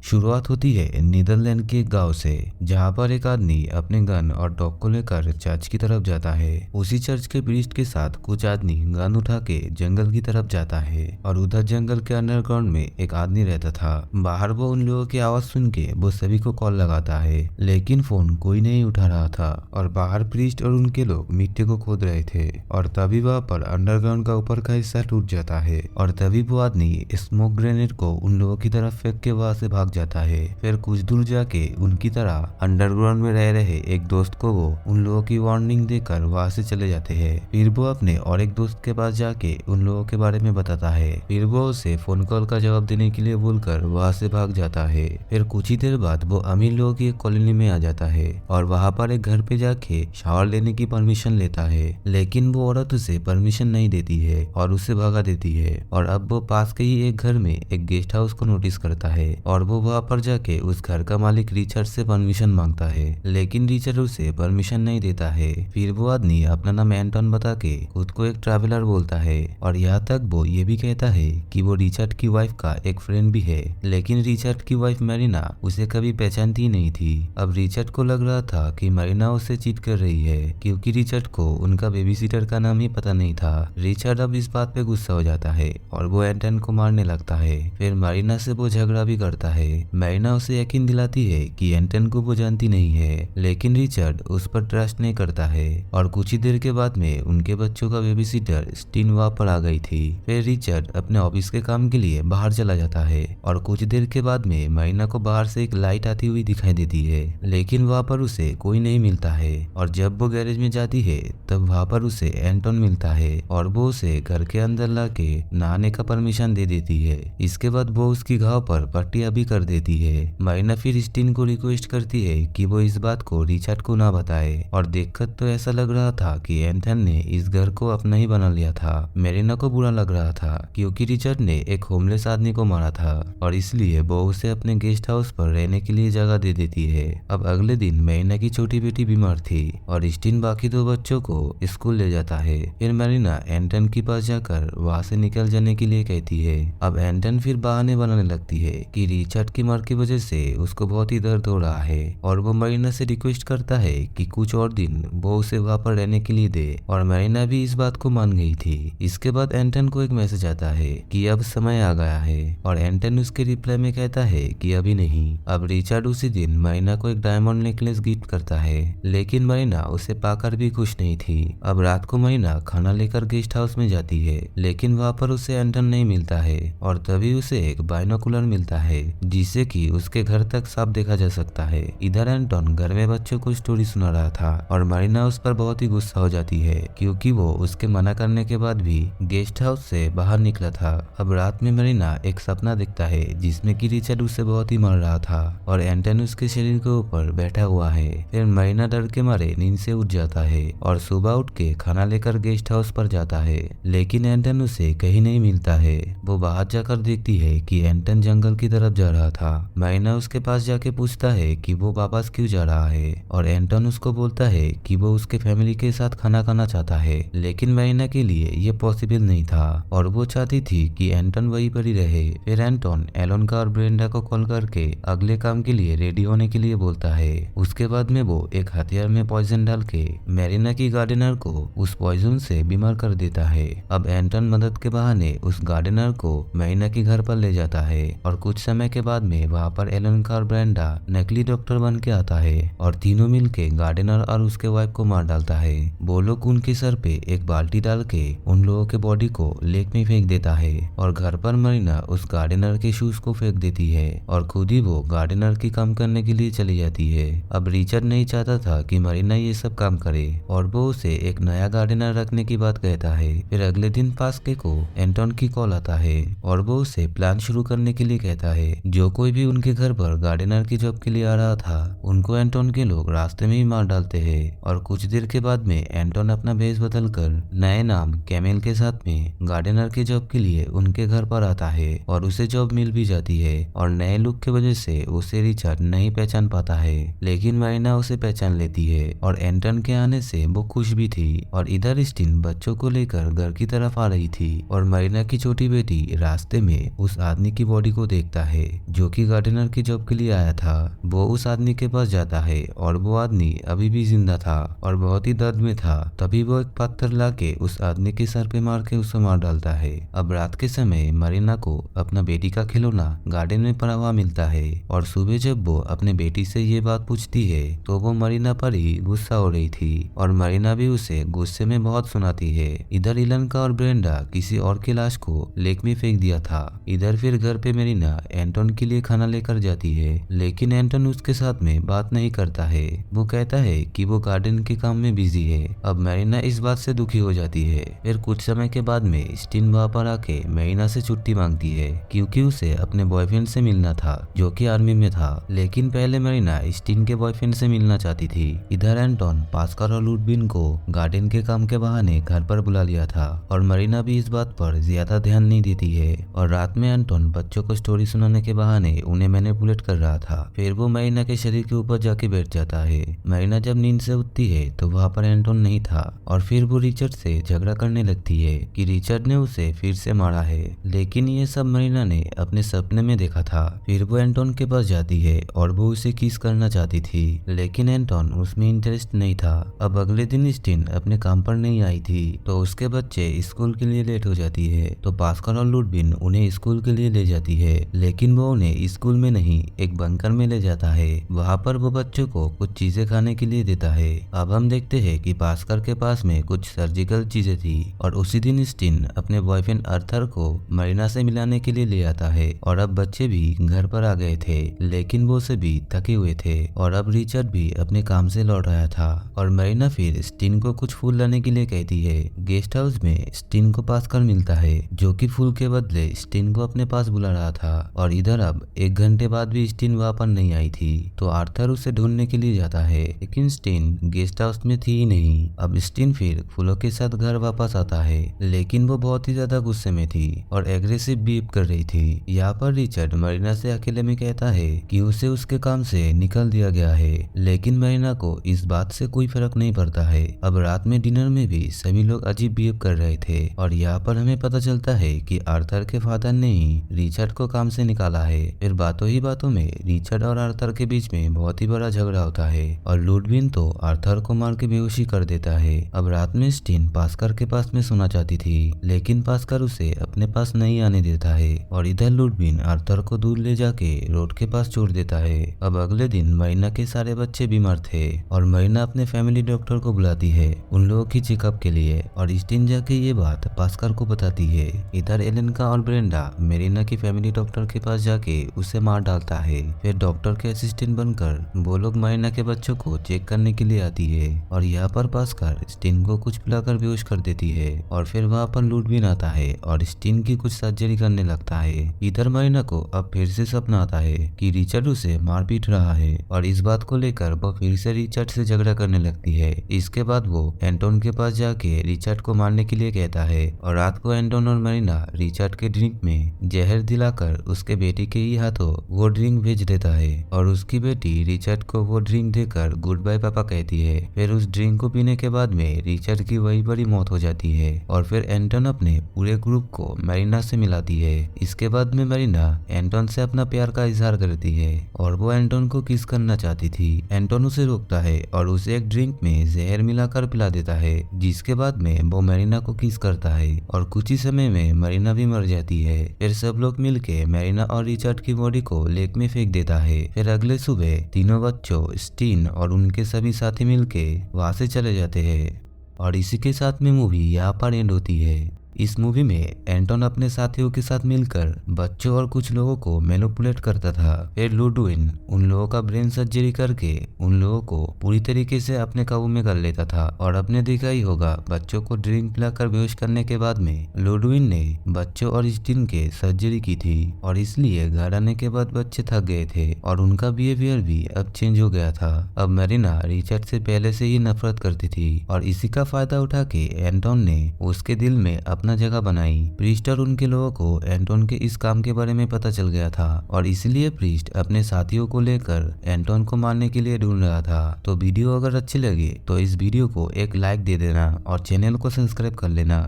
शुरुआत होती है नीदरलैंड के एक गांव से, जहां पर एक आदमी अपने गन और डॉग को लेकर चर्च की तरफ जाता है। उसी चर्च के प्रीस्ट के साथ कुछ आदमी गन उठा के जंगल की तरफ जाता है और उधर जंगल के अंडरग्राउंड में एक आदमी रहता था। बाहर वो उन लोगों की आवाज सुन के वो सभी को कॉल लगाता है, लेकिन फोन कोई नहीं उठा रहा था और बाहर प्रीस्ट और उनके लोग मिट्टी को खोद रहे थे। और तभी वहां पर अंडरग्राउंड का ऊपर का हिस्सा टूट जाता है और तभी वो आदमी स्मोक ग्रेनेड को उन लोगों की तरफ फेंक के वहां से भाग जाता है। फिर कुछ दूर जाके उनकी तरह अंडरग्राउंड में रह रहे एक दोस्त को वो उन लोगों की वार्निंग देकर वहां से चले जाते हैं। फिर वो अपने और एक दोस्त के पास जाके उन लोगों के बारे में बताता है। फिर वो उसे फोन कॉल का जवाब देने के लिए बोलकर वहां से भाग जाता है। फिर कुछ ही देर बाद वो अमीर लोगों की एक कॉलोनी में आ जाता है और वहां पर एक घर पे जाके शावर लेने की परमिशन लेता है, लेकिन वो औरत उसे परमिशन नहीं देती है और उसे भगा देती है। और अब वो पास के ही एक घर में एक गेस्ट हाउस को नोटिस करता है और वो वहां पर जाके उस घर का मालिक रिचर्ड से परमिशन मांगता है, लेकिन रिचर्ड उसे परमिशन नहीं देता है। फिर वो आदमी अपना नाम एंटोन बता के खुद को एक ट्रैवलर बोलता है और यहाँ तक वो ये भी कहता है कि वो रिचर्ड की वाइफ का एक फ्रेंड भी है, लेकिन रिचर्ड की वाइफ मैरिना उसे कभी पहचानती नहीं थी। अब रिचर्ड को लग रहा था कि मैरिना उससे चीट कर रही है, क्योंकि रिचर्ड को उनका बेबी सीटर का नाम ही पता नहीं था। रिचर्ड अब इस बात पे गुस्सा हो जाता है और वो एंटन को मारने लगता है। फिर मैरिना से वो झगड़ा भी करता है। मैरिना उसे यकीन दिलाती है कि एंटन को वो जानती नहीं है, लेकिन रिचर्ड उस पर ट्रस्ट नहीं करता है। और कुछ ही देर के बाद में उनके बच्चों का बेबी सीटर स्टीन वहां पर आ गई थी। फिर रिचर्ड अपने ऑफिस के काम के लिए बाहर चला जाता है और कुछ देर के बाद में मैरिना को बाहर से एक लाइट आती हुई दिखाई देती है, लेकिन वहां पर उसे कोई नहीं मिलता है। और जब वो गैरेज में जाती है तब वहां पर उसे एंटोन मिलता है और वो उसे घर के अंदर लाके नहाने का परमिशन दे देती है। इसके बाद वो उसकी घाव पर पट्टियां भी कर देती है। मैरिना फिर स्टीन को रिक्वेस्ट करती है कि वो इस बात को रिचर्ड को ना बताए, और देखकर तो ऐसा लग रहा था कि एंथन ने इस घर को अपना ही बना लिया था। मैरिना को बुरा लग रहा था क्योंकि रिचर्ड ने एक होमलेस आदमी को मारा था और इसलिए वो उसे अपने गेस्ट हाउस पर रहने के लिए जगह दे देती है। अब अगले दिन मैरिना की छोटी बेटी बीमार थी और स्टीन बाकी दो बच्चों को स्कूल ले जाता है। फिर मैरिना एंटन के पास जाकर वहां से निकल जाने के लिए कहती है। अब एंटन फिर बहाने बनाने लगती है कि रिचर्ड की मर की वजह से उसको बहुत ही दर्द हो रहा है और वो मैरिना से रिक्वेस्ट करता है कि कुछ और दिन वो उसे वहां पर रहने के लिए दे, और मैरिना भी इस बात को मान गई थी। इसके बाद एंटन को एक मैसेज आता है कि अब समय आ गया है, और एंटन उसके रिप्लाई में कहता है कि अभी नहीं। अब रिचर्ड उसी दिन मैरिना को एक डायमंड नेकलेस गिफ्ट करता है, लेकिन मैरिना उसे पाकर भी खुश नहीं थी। अब रात को मैरिना खाना लेकर गेस्ट हाउस में जाती है, लेकिन वहां पर उसे एंटन नहीं मिलता है और तभी उसे एक बाइनोकुलर मिलता है जिससे कि उसके घर तक साफ देखा जा सकता है। इधर एंटोन घर में बच्चों को स्टोरी सुना रहा था और मैरिना उस पर बहुत ही गुस्सा हो जाती है क्योंकि वो उसके मना करने के बाद भी गेस्ट हाउस से बाहर निकला था। अब रात में मैरिना एक सपना देखता है जिसमें कि रिचर्ड उसे बहुत ही मार रहा था और एंटन उसके शरीर के ऊपर बैठा हुआ है। फिर मैरिना डर के मारे नींद से उठ जाता है और सुबह उठ के खाना लेकर गेस्ट हाउस पर जाता है, लेकिन एंटन उसे कहीं नहीं मिलता है। वो बाहर जाकर देखती है कि एंटन जंगल की तरफ जा रहा था। मैरिना उसके पास जाके पूछता है कि वो वापस क्यों जा रहा है, और एंटन उसको बोलता है कि वो उसके फैमिली के साथ खाना खाना चाहता है, लेकिन मैरिना के लिए ये पॉसिबल नहीं था और वो चाहती थी कि एंटन वहीं पर ही रहे। फिर एंटन एलोनका और ब्रेंडा को कॉल करके अगले काम के लिए रेडी होने के लिए बोलता है। उसके बाद में वो एक हथियार में पॉइजन डाल के मैरिना की गार्डनर को उस पॉइजन से बीमार कर देता है। अब एंटन मदद के बहाने उस गार्डनर को मैरिना के घर पर ले जाता है और कुछ समय के बाद में वहां पर एलोनका और ब्रेंडा नकली डॉक्टर बन के आता है और तीनों मिलके गार्डनर और उसके वाइफ को मार डालता है। वो लोग उनके सर पे एक बाल्टी डाल के उन लोगों के बॉडी को लेक में फेंक देता है और घर पर मैरिना उस गार्डनर के शूज को फेंक देती है और खुद ही वो गार्डनर की काम करने के लिए चली जाती है। अब रिचर्ड नहीं चाहता था कि मैरिना ये सब काम करे और वो उसे एक नया गार्डनर रखने की बात कहता है। फिर अगले दिन पास्के को एंटोन की कॉल आता है और वो उसे प्लान शुरू करने के लिए कहता है। जो कोई भी उनके घर पर गार्डनर की जॉब के लिए आ रहा था उनको एंटोन के लोग रास्ते में ही मार डालते हैं। और कुछ देर के बाद में एंटोन अपना भेष बदल कर नए नाम कैमेल के साथ में गार्डनर की जॉब के लिए उनके घर पर आता है और उसे जॉब मिल भी जाती है और नए लुक की वजह से उसे रिचर्ड नहीं पहचान पाता है, लेकिन मैरिना उसे पहचान लेती है और एंटन के आने से वो खुश भी थी। और इधर स्टीन बच्चों को लेकर घर की तरफ आ रही थी और मैरिना की छोटी बेटी रास्ते में उस आदमी की बॉडी को देखता है जो कि गार्डनर की जॉब के लिए आया था, वो उस आदमी के पास जाता है और वो आदमी अभी भी जिंदा था और बहुत ही दर्द में था। तभी वो एक पत्थर लाके उस आदमी के सर पे मार के उसे मार डालता है। अब रात के समय मरीना को अपना बेटी का खिलौना गार्डन में पड़ा हुआ मिलता है और सुबह जब वो अपने बेटी से ये बात पूछती है तो वो मरीना पर ही गुस्सा हो रही थी और मरीना भी उसे गुस्से में बहुत सुनाती है। इधर इलनका और ब्रेंडा किसी और की लाश को लेक में फेंक दिया था। इधर फिर घर पे मरीना एंटोन के लिए खाना लेकर जाती है, लेकिन एंटोन उसके साथ में बात नहीं करता है। वो कहता है कि वो गार्डन के काम में बिजी है। अब मरीना इस बात से दुखी हो जाती है। फिर कुछ समय के बाद में स्टीन वहाँ पर आके मरीना से छुट्टी मांगती है क्योंकि उसे अपने बॉयफ्रेंड से मिलना था जो कि आर्मी में था। लेकिन पहले मरीना स्टीन के बॉयफ्रेंड से मिलना चाहती थी। इधर एंटोन पास्कल और लुडविन को गार्डन के काम के बहाने घर पर बुला लिया था और मरीना भी इस बात पर ज्यादा ध्यान नहीं देती है और रात में एंटोन बच्चों को स्टोरी सुनाने के बहाने उन्हें मैनिपुलेट कर रहा था। फिर वो मरीना के शरीर के ऊपर जाके बैठ जाता है। मरीना जब नींद से उठती है तो वहाँ पर एंटोन नहीं था और फिर वो रिचर्ड से झगड़ा करने लगती है कि रिचर्ड ने उसे फिर से मारा है, लेकिन ये सब मरीना ने अपने सपने में देखा था। फिर वो एंटोन के पास जाती है और वो उसे किस करना चाहती थी, लेकिन एंटोन उसमें इंटरेस्ट नहीं था। अब अगले दिन स्टीन अपने काम पर नहीं आई थी तो उसके बच्चे स्कूल के लिए लेट हो जाती है तो पास्कल और लुडविन उन्हें स्कूल के लिए ले जाती है, लेकिन वो उन्हें स्कूल में नहीं एक बंकर में ले जाता है। वहाँ पर वो बच्चों को कुछ चीजें खाने के लिए देता है। अब हम देखते हैं कि पास्कल के पास में कुछ सर्जिकल चीजें थी और उसी दिन स्टीन अपने बॉयफ्रेंड अर्थर को मरीना से मिलाने के लिए ले आता है और अब बच्चे भी घर पर आ गए थे, लेकिन वो सभी थके हुए थे और अब रिचर्ड भी अपने काम से लौट आया था और मरीना फिर स्टीन को कुछ फूल लाने के लिए कहती है। गेस्ट हाउस में स्टीन को पास्कल मिलता है जो कि फूल के बदले स्टीन को अपने पास बुला रहा था और इधर अब 1 घंटे बाद भी स्टीन वहाँ पर नहीं आई थी तो आर्थर उसे ढूंढने के लिए जाता है, लेकिन स्टीन गेस्ट हाउस में थी ही नहीं। अब स्टीन फिर फूलों के साथ घर वापस आता है, लेकिन वो बहुत ही ज्यादा गुस्से में थी और एग्रेसिव बिहेव कर रही थी। यहाँ पर रिचर्ड मरीना से अकेले में कहता है कि उसे उसके काम से निकाल दिया गया है, लेकिन मरीना को इस बात से कोई फर्क नहीं पड़ता है। अब रात में डिनर में भी सभी लोग अजीब बिहेव कर रहे थे और यहाँ पर हमें पता चलता है कि आर्थर के फादर ने ही रिचर्ड को काम से निकाला है। फिर बातों ही बातों में रिचर्ड और आर्थर के बीच में बहुत ही बड़ा झगड़ा होता है और लुडविन तो आर्थर को मार के बेहोशी कर देता है। अब रात में स्टीन पास्कर के पास में सोना चाहती थी, लेकिन पास्कर उसे अपने पास नहीं आने देता है और इधर लुडविन आर्थर को दूर ले जाके रोड के पास छोड़ देता है। अब अगले दिन मरीना के सारे बच्चे बीमार थे और मरीना अपने फैमिली डॉक्टर को बुलाती है उन लोगों की चेकअप के लिए और स्टीन जाके ये बात पास्कर को बताती है। इधर एलेनका और ब्रेंडा मरीना की फैमिली डॉक्टर के पास जाके उसे मार डालता है। फिर डॉक्टर के असिस्टेंट बनकर वो लोग मरीना के बच्चों को चेक करने के लिए आती है और यहाँ पर पास्कर स्टीन को कुछ पिलाकर बेहोश कर देती है और फिर वहाँ पर लुडविन आता है और स्टीन की कुछ सर्जरी करने लगता है। इधर मरीना को अब फिर से सपना आता है कि रिचर्ड उसे मार पीट रहा है और इस बात को लेकर वो फिर से रिचर्ड से झगड़ा करने लगती है। इसके बाद वो एंटोन के पास जाके रिचर्ड को मारने के लिए कहता है और रात को एंटोन और मरीना रिचर्ड के ड्रिंक में जहर दिलाकर उसके बेटी के ही हाथों वो ड्रिंक भेज देता है और उसकी बेटी रिचर्ड को वो ड्रिंक देकर गुड बाय पापा कहती है। फिर उस ड्रिंक को पीने के बाद में रिचर्ड की वही बड़ी मौत हो जाती है और फिर एंटोन अपने पूरे ग्रुप को मरीना से मिलाती है। इसके बाद में मरीना एंटोन से अपना प्यार का इजहार करती है और वो एंटोन को किस करना चाहती थी। एंटोन उसे रोकता है और उसे एक ड्रिंक में जहर मिलाकर पिला देता है, जिसके बाद में वो मरीना को किस करता है और कुछ ही समय में मरीना भी मर जाती है। फिर सब लोग मिलके मरीना और रिचर्ड की बॉडी को लेक में फेंक देता है। फिर अगले सुबह तीनों बच्चों स्टीन और उनके सभी साथी मिलके वहां से चले जाते हैं और इसी के साथ में मूवी यहाँ पर एंड होती है। इस मूवी में एंटोन अपने साथियों के साथ मिलकर बच्चों और कुछ लोगों को मैनिपुलेट करता था। फिर लुडविन उन लोगों का ब्रेन सर्जरी करके उन लोगों को पूरी तरीके से अपने काबू में कर लेता था और आपने देखा ही होगा बच्चों को ड्रिंक पिलाकर बेहोश करने के बाद में लुडविन ने बच्चों और स्टीन के सर्जरी की थी और इसलिए घर आने के बाद बच्चे थक गए थे और उनका बिहेवियर भी अब चेंज हो गया था। अब मरीना रिचर्ड से पहले से ही नफरत करती थी और इसी का फायदा उठा के एंटोन ने उसके दिल में अपना जगह बनाई। प्रीस्ट और उनके लोगों को एंटोन के इस काम के बारे में पता चल गया था और इसलिए प्रीस्ट अपने साथियों को लेकर एंटोन को मारने के लिए ढूंढ रहा था। तो वीडियो अगर अच्छी लगे तो इस वीडियो को एक लाइक दे देना और चैनल को सब्सक्राइब कर लेना।